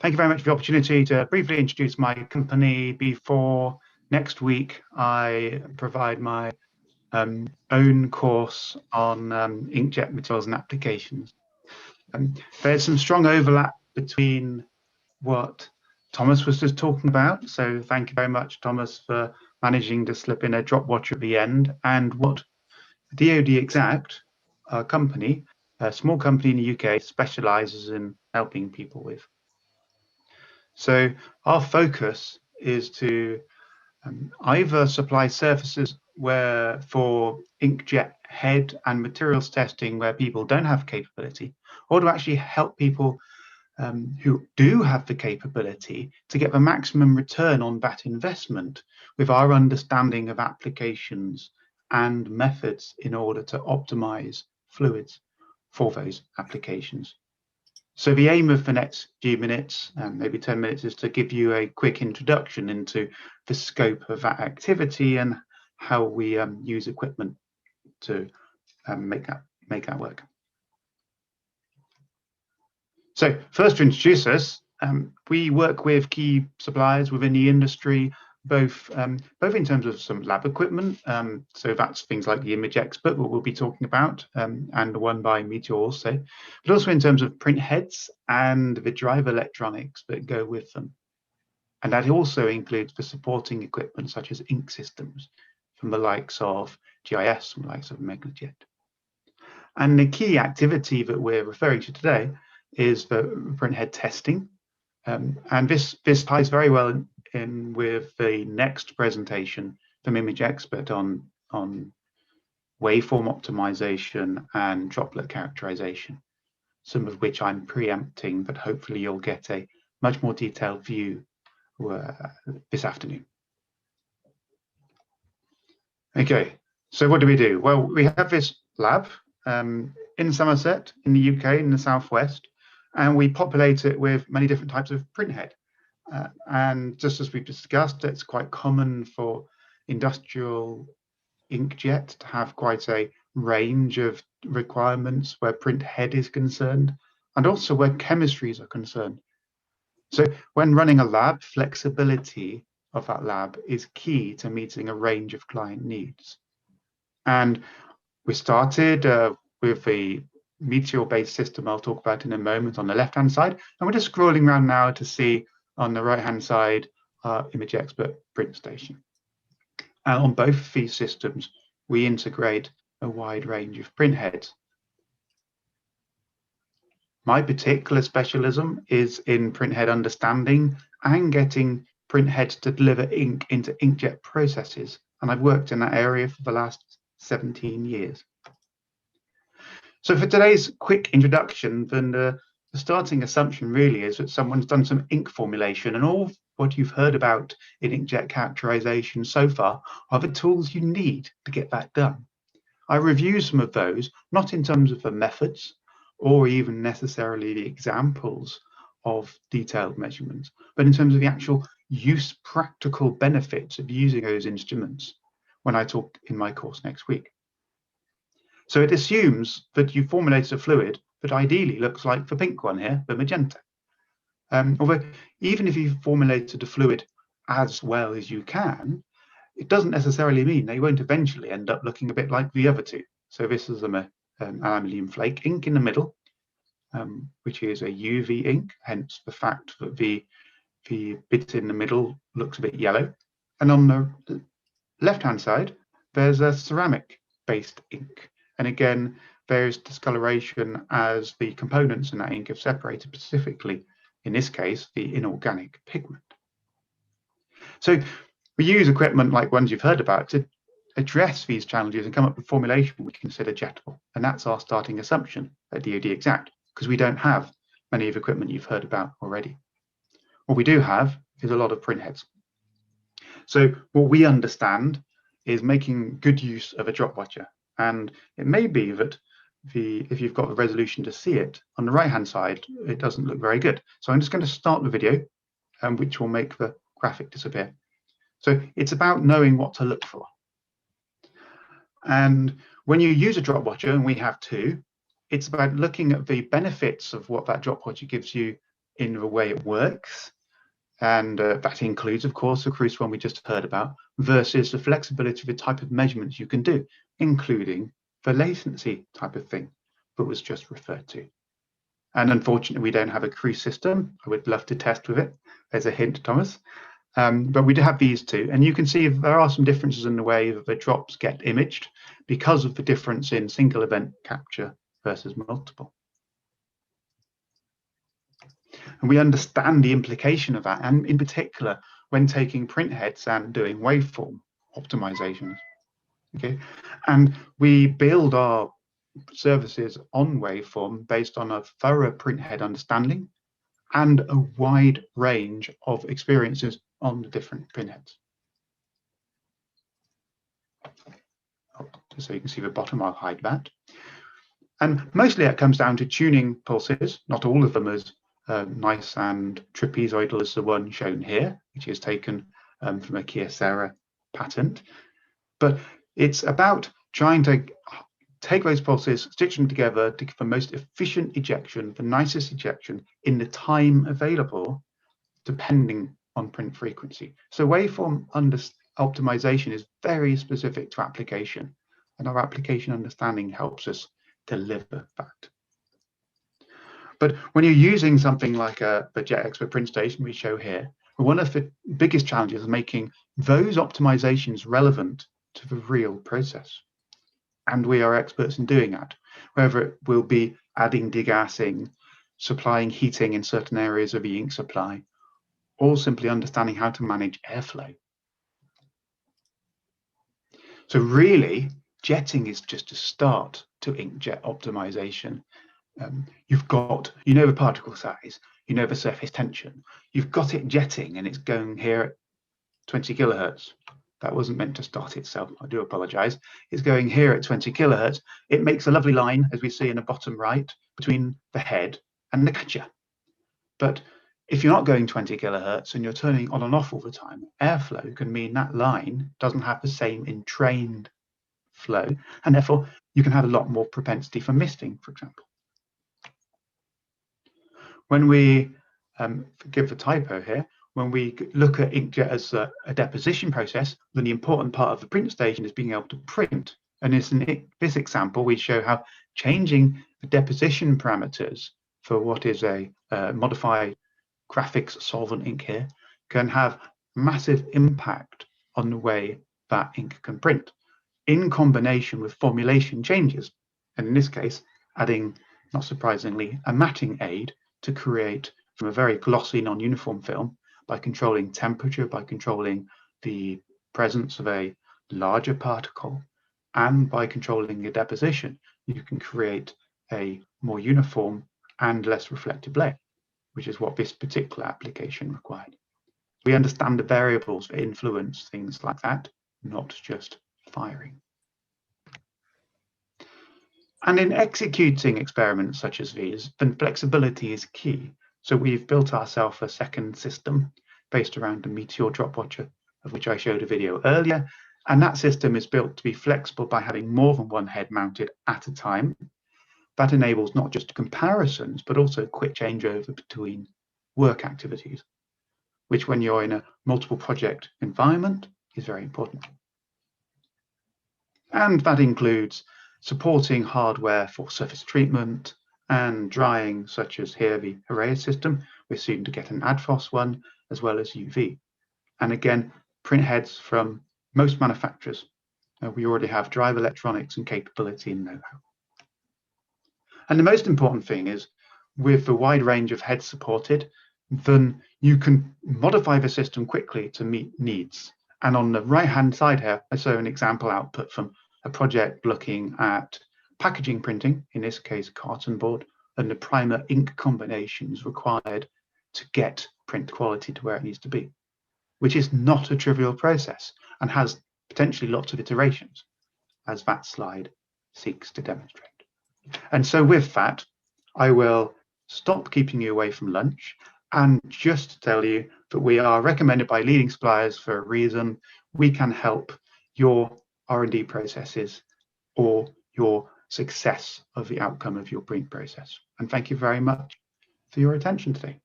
thank you very much for the opportunity to briefly introduce my company before next week I provide my own course on inkjet materials and applications. There's some strong overlap between what Thomas was just talking about, so thank you very much, Thomas, for managing to slip in a drop watcher at the end, and what DoDxAct, our company, a small company in the UK, specializes in helping people with. So our focus is to either supply services where for inkjet head and materials testing where people don't have capability, or to actually help people who do have the capability to get the maximum return on that investment with our understanding of applications and methods in order to optimize fluids for those applications. So the aim of the next few minutes, maybe 10 minutes, is to give you a quick introduction into the scope of that activity and how we use equipment to make that work. So first, to introduce us, we work with key suppliers within the industry, both in terms of some lab equipment, so that's things like the Image Expert, what we'll be talking about, and the one by Meteor also, but also in terms of print heads and the drive electronics that go with them. And that also includes the supporting equipment such as ink systems from the likes of GIS, from the likes of Inkjet. And the key activity that we're referring to today is the print head testing, and this ties very well in with the next presentation from Image Expert on waveform optimization and droplet characterization, some of which I'm preempting, but hopefully you'll get a much more detailed view this afternoon. Okay, so what do? Well, we have this lab in Somerset, in the UK, in the southwest, and we populate it with many different types of printhead. And just as we've discussed, it's quite common for industrial inkjet to have quite a range of requirements where print head is concerned, and also where chemistries are concerned. So when running a lab, flexibility of that lab is key to meeting a range of client needs. And we started with the Meteor-based system I'll talk about in a moment on the left-hand side, and we're just scrolling around now to see on the right-hand side our Image Expert print station. And on both these systems, we integrate a wide range of print heads. My particular specialism is in print head understanding and getting print heads to deliver ink into inkjet processes, and I've worked in that area for the last 17 years. So for today's quick introduction, then the starting assumption really is that someone's done some ink formulation, and all what you've heard about in inkjet characterization so far are the tools you need to get that done. I review some of those, not in terms of the methods or even necessarily the examples of detailed measurements, but in terms of the actual use practical benefits of using those instruments when I talk in my course next week. So it assumes that you formulated a fluid that ideally looks like the pink one here, the magenta. Although even if you've formulated a fluid as well as you can, it doesn't necessarily mean they won't eventually end up looking a bit like the other two. So this is an aluminium flake ink in the middle, which is a UV ink, hence the fact that the bit in the middle looks a bit yellow. And on the left-hand side, there's a ceramic-based ink. And again, there's discoloration as the components in that ink have separated, specifically, in this case, the inorganic pigment. So we use equipment like ones you've heard about to address these challenges and come up with formulation we consider jettable. And that's our starting assumption at DoDxAct, because we don't have many of the equipment you've heard about already. What we do have is a lot of print heads. So what we understand is making good use of a drop watcher. And it may be that if you've got the resolution to see it, on the right-hand side, it doesn't look very good. So I'm just going to start the video, which will make the graphic disappear. So it's about knowing what to look for. And when you use a drop watcher, and we have two, it's about looking at the benefits of what that drop watcher gives you in the way it works, and that includes, of course, the crucial one we just heard about, versus the flexibility of the type of measurements you can do, including the latency type of thing that was just referred to. And unfortunately, we don't have a cruise system. I would love to test with it. There's a hint, Thomas. But we do have these two, and you can see there are some differences in the way that the drops get imaged because of the difference in single event capture versus multiple. And we understand the implication of that, and in particular, when taking print heads and doing waveform optimizations. Okay, and we build our services on waveform based on a thorough print head understanding and a wide range of experiences on the different print heads. So you can see the bottom, I'll hide that. And mostly it comes down to tuning pulses, not all of them as nice and trapezoidal as the one shown here, which is taken from a Kyocera patent. But it's about trying to take those pulses, stitch them together to give the most efficient ejection, the nicest ejection in the time available, depending on print frequency. So waveform optimization is very specific to application, and our application understanding helps us deliver that. But when you're using something like the JetExpert print station we show here, one of the biggest challenges is making those optimizations relevant to the real process. And we are experts in doing that, whether it will be adding degassing, supplying heating in certain areas of the ink supply, or simply understanding how to manage airflow. So really, jetting is just a start to inkjet optimization. You've got, the particle size, the surface tension, you've got it jetting and it's going here at 20 kilohertz. That wasn't meant to start itself, I do apologize. It's going here at 20 kilohertz. It makes a lovely line, as we see in the bottom right, between the head and the catcher. But if you're not going 20 kilohertz and you're turning on and off all the time, airflow can mean that line doesn't have the same entrained flow, and therefore you can have a lot more propensity for misting, for example. When we, forgive the typo here, when we look at inkjet as a deposition process, then the important part of the print station is being able to print. And in this example, we show how changing the deposition parameters for what is a modified graphics solvent ink here can have massive impact on the way that ink can print, in combination with formulation changes. And in this case, adding, not surprisingly, a matting aid to create from a very glossy non-uniform film by controlling temperature, by controlling the presence of a larger particle, and by controlling the deposition, you can create a more uniform and less reflective layer, which is what this particular application required. We understand the variables that influence things like that, not just firing. And in executing experiments such as these, then flexibility is key. So we've built ourselves a second system based around the Meteor drop watcher, of which I showed a video earlier. And that system is built to be flexible by having more than one head mounted at a time. That enables not just comparisons, but also quick changeover between work activities, which when you're in a multiple project environment is very important. And that includes supporting hardware for surface treatment and drying, such as here the Heraeus system. We're soon to get an ADFOS one, as well as UV. And again, print heads from most manufacturers. We already have drive electronics and capability and know-how. And the most important thing is, with the wide range of heads supported, then you can modify the system quickly to meet needs. And on the right-hand side here, I show an example output from a project looking at packaging printing, in this case carton board, and the primer ink combinations required to get print quality to where it needs to be, which is not a trivial process and has potentially lots of iterations, as that slide seeks to demonstrate. And so with that, I will stop keeping you away from lunch and just tell you that we are recommended by leading suppliers for a reason. We can help your R&D processes or your success of the outcome of your print process. And thank you very much for your attention today.